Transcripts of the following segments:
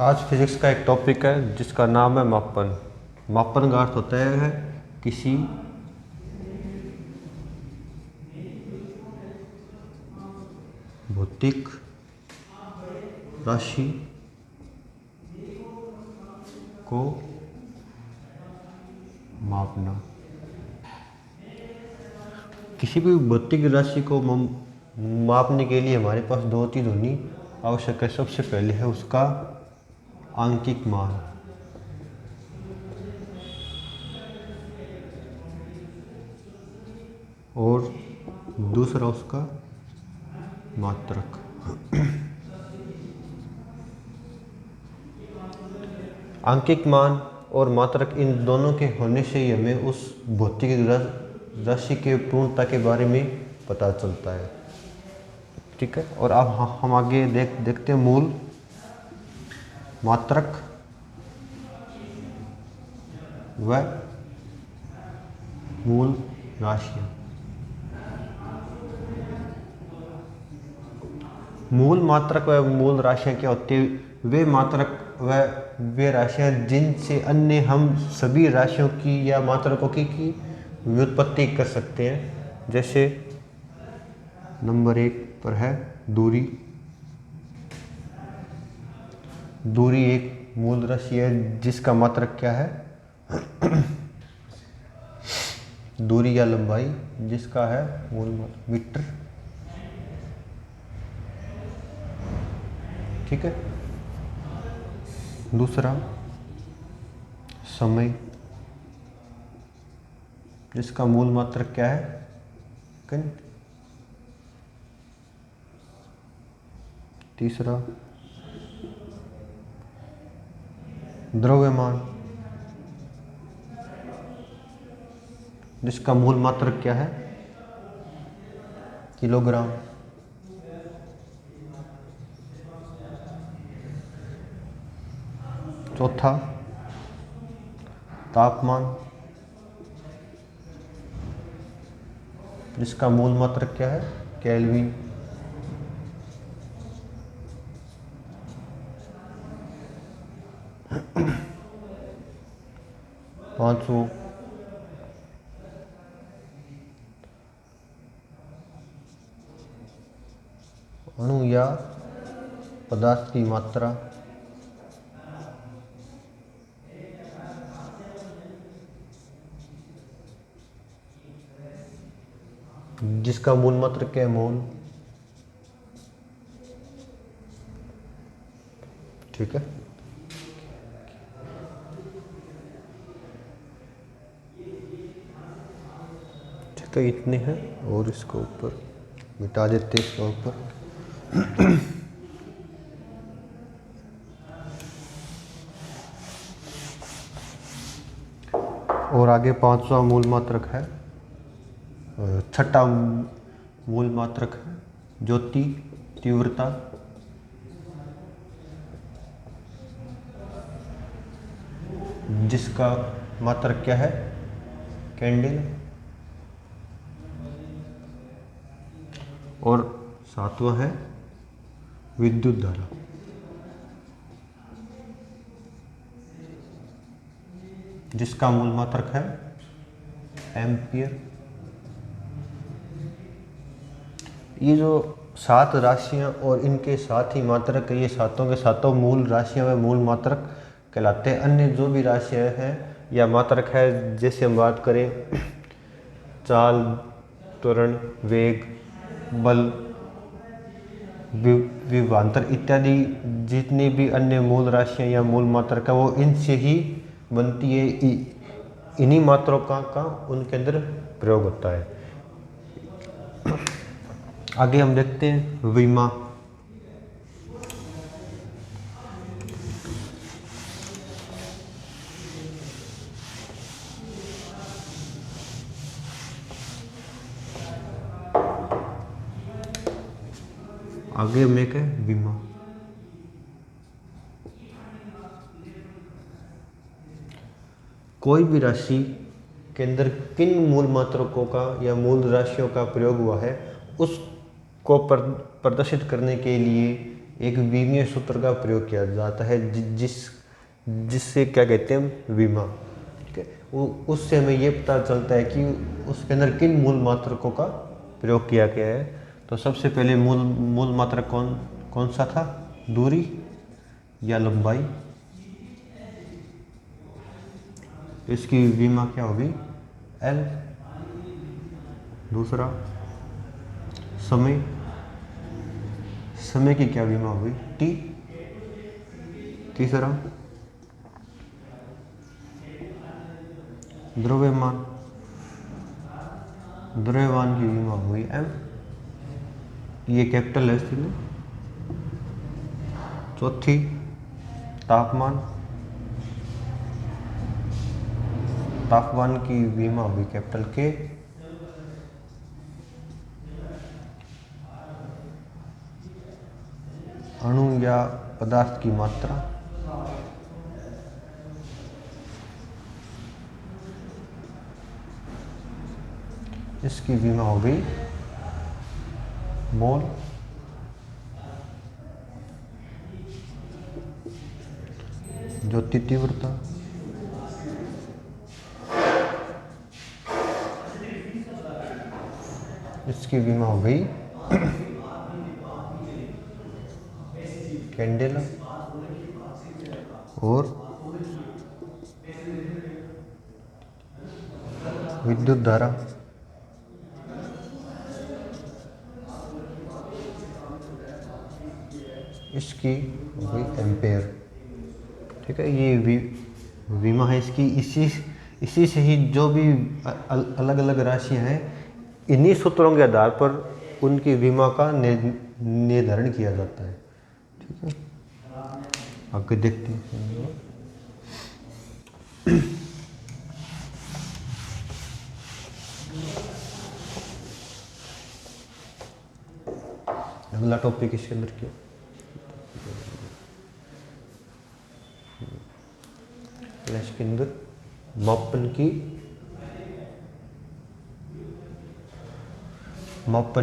आज फिजिक्स का एक टॉपिक है जिसका नाम है मापन। मापन का अर्थ होता है किसी भौतिक राशि को मापना। किसी भी भौतिक राशि को मापने के लिए हमारे पास दो चीज़ होनी आवश्यक है। सबसे पहले है उसका आंकिक मान, और दूसरा उसका मात्रक। आंकिक मान और मात्रक, इन दोनों के होने से ही हमें उस भौतिक राशि के पूर्णता के बारे में पता चलता है। ठीक है, और अब हम आगे देखते हैं मूल, मात्रक व मूल राशियाँ। मूल, मात्रक व मूल राशियाँ क्या होती है? वे मात्रक व वे राशियाँ जिनसे अन्य हम सभी राशियों की या मात्रकों की व्युत्पत्ति कर सकते हैं। जैसे नंबर 1 पर है दूरी। दूरी एक मूल राशि है जिसका मात्रक क्या है? दूरी या लंबाई, जिसका है मूल मीटर। ठीक है। दूसरा समय, जिसका मूल मात्रक क्या है? सेकंड। तीसरा द्रव्यमान, जिसका मूल मात्रक क्या है? किलोग्राम। चौथा तापमान, जिसका मूल मात्रक क्या है? केल्विन। पांचवों अणु या पदार्थ की मात्रा, जिसका मूल मात्रक क्या है? मोल। ठीक है। ठीक है, इतने हैं, और इसको ऊपर मिटा देते हैं, इसके ऊपर। और आगे पांचवा मूल मात्रक है, छठा मूल मात्रक है ज्योति तीव्रता। जिसका मात्रक क्या है? कैंडल। और सातवां है विद्युत धारा, जिसका मूल मात्रक है एम्पियर। ये जो 7 राशियां और इनके साथ ही मात्रक, ये सातों के सातों मूल राशियां व मूल मात्रक कहलाते हैं। अन्य जो भी राशियां हैं या मात्रक है, जैसे हम बात करें चाल, त्वरण, वेग, बल, विभवांतर इत्यादि, जितनी भी अन्य मूल राशियां या मूल मात्रक है वो इनसे ही बनती है। इन्हीं मात्रों का उनके अंदर प्रयोग होता है। आगे हम देखते हैं विमा। आगे हम एक है विमा। कोई भी राशि के अंदर किन मूल मात्रकों का या मूल राशियों का प्रयोग हुआ है, उसको प्रदर्शित करने के लिए एक विमीय सूत्र का प्रयोग किया जाता है जिससे क्या कहते हैं, विमा। ठीक है, वो उससे हमें ये पता चलता है कि उसके अंदर किन मूल मात्रकों का प्रयोग किया गया है। तो सबसे पहले मूल मात्रक कौन सा था, दूरी या लंबाई। इसकी विमा क्या होगी, एल। दूसरा समय की क्या विमा होगी, टी। तीसरा द्रव्यमान की विमा हुई एम, ये कैपिटल है इसलिए। चौथी तापमान की विमा हुई कैपिटल के। अणु या पदार्थ की मात्रा, इसकी विमा हो गई मोल। ज्योति तीव्रता, इसकी विमा हो गई कैंडेला। और विद्युत धारा, इसकी हो गई एम्पेयर। ठीक है, ये विमा है इसकी। इसी से ही जो भी अलग अलग राशियां हैं, इन्हीं सूत्रों के आधार पर उनकी विमा का निर्धारण किया जाता है। ठीक है, आगे देखते हैं। अगला टॉपिक इसके अंदर क्या, इसके अंदर मापन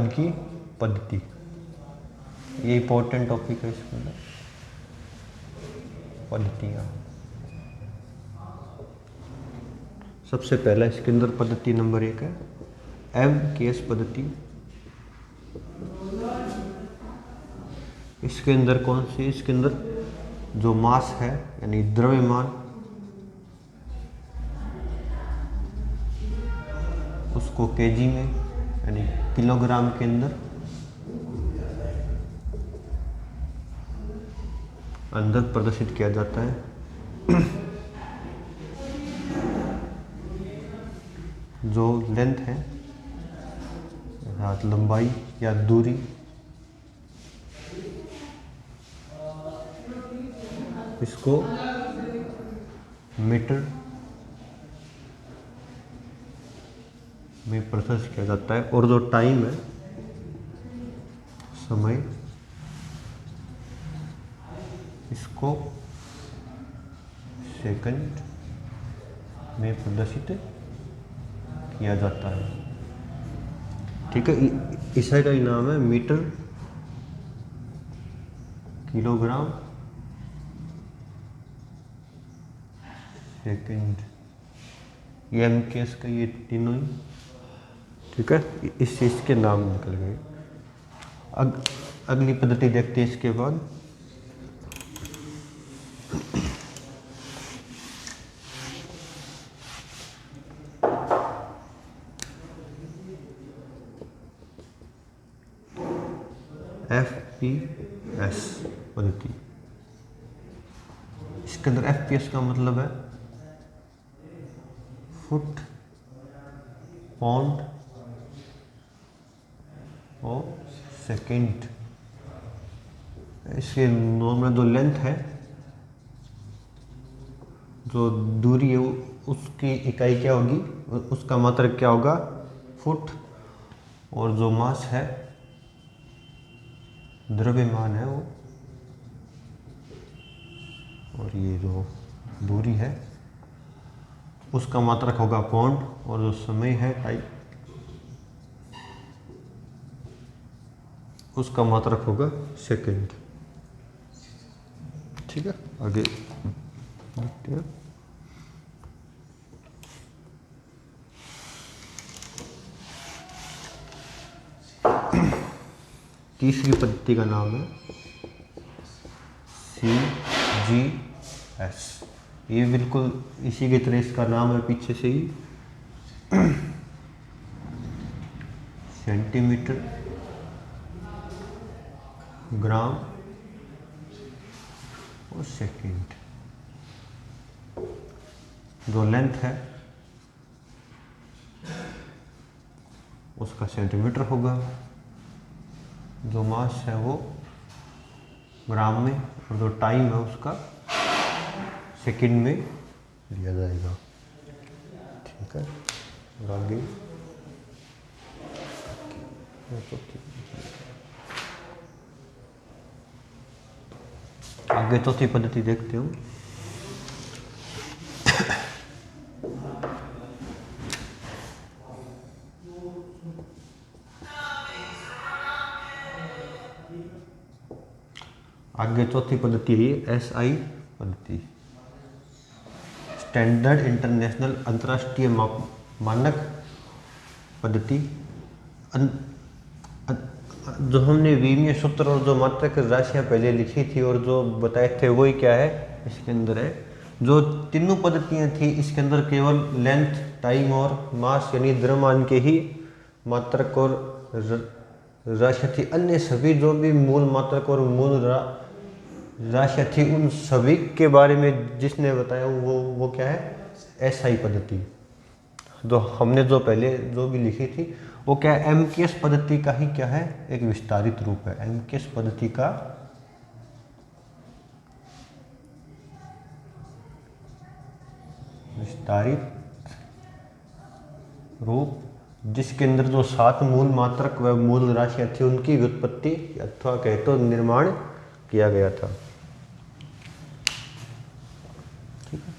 की पद्धति, ये इंपॉर्टेंट टॉपिक है। इसके अंदर पद्धतियाँ, सबसे पहला इसके अंदर पद्धति नंबर 1 है MKS पद्धति। इसके अंदर कौन सी, इसके अंदर जो मास है यानी द्रव्यमान, उसको केजी में यानी किलोग्राम के अंदर प्रदर्शित किया जाता है। जो लेंथ है अर्थात लंबाई या दूरी, इसको मीटर में प्रदर्शित किया जाता है। और जो टाइम है, समय, इसको सेकंड में प्रदर्शित किया जाता है। ठीक है, इसे का ही नाम है मीटर, किलोग्राम, सेकंड। ये MKS का ये तीनों ही, ठीक है, इस चीज के नाम निकल गए। अगली पद्धति देखते हैं इसके बाद। FPS पद्धति। इसके अंदर FPS का मतलब है फुट पाउंड और सेकेंड। इसके नॉर्मल जो लेंथ है, जो दूरी है, उसकी इकाई क्या होगी, उसका मात्रक क्या होगा, फुट। और जो मास है, द्रव्यमान है वो, और ये जो दूरी है उसका मात्रक होगा पाउंड। और जो समय है टाइम, उसका मात्रक होगा सेकंड। ठीक है, आगे देखते हैं। तीसरी पद्धति का नाम है CGS। ये बिल्कुल इसी की तरह इसका नाम है पीछे से ही, सेंटीमीटर, ग्राम और सेकंड। जो लेंथ है उसका सेंटीमीटर होगा, जो मास है वो ग्राम में, और जो टाइम है उसका सेकंड में लिया जाएगा। ठीक है, और आगे चौथी पद्धति देखते हो। आगे चौथी पद्धति है SI पद्धति, स्टैंडर्ड इंटरनेशनल अंतर्राष्ट्रीय मानक पद्धति। जो हमने विमीय सूत्र और जो मात्रक राशियां पहले लिखी थी और जो बताए थे वही क्या है इसके अंदर है। जो तीनों पद्धतियां थी इसके अंदर केवल लेंथ, टाइम और मास यानी द्रव्यमान के ही मात्रक और राशियां थी। अन्य सभी जो भी मूल मात्रक और मूल राशियां थी उन सभी के बारे में जिसने बताया वो क्या है SI पद्धति। जो हमने जो पहले जो भी लिखी थी वो क्या है MKS पद्धति का ही क्या है एक विस्तारित रूप है। MKS पद्धति का विस्तारित रूप, जिसके अंदर जो 7 मूल मात्रक व मूल राशियां थी उनकी व्युत्पत्ति अथवा कहे तो निर्माण किया गया था। ठीक है,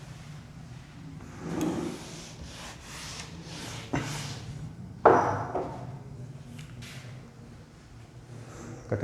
कट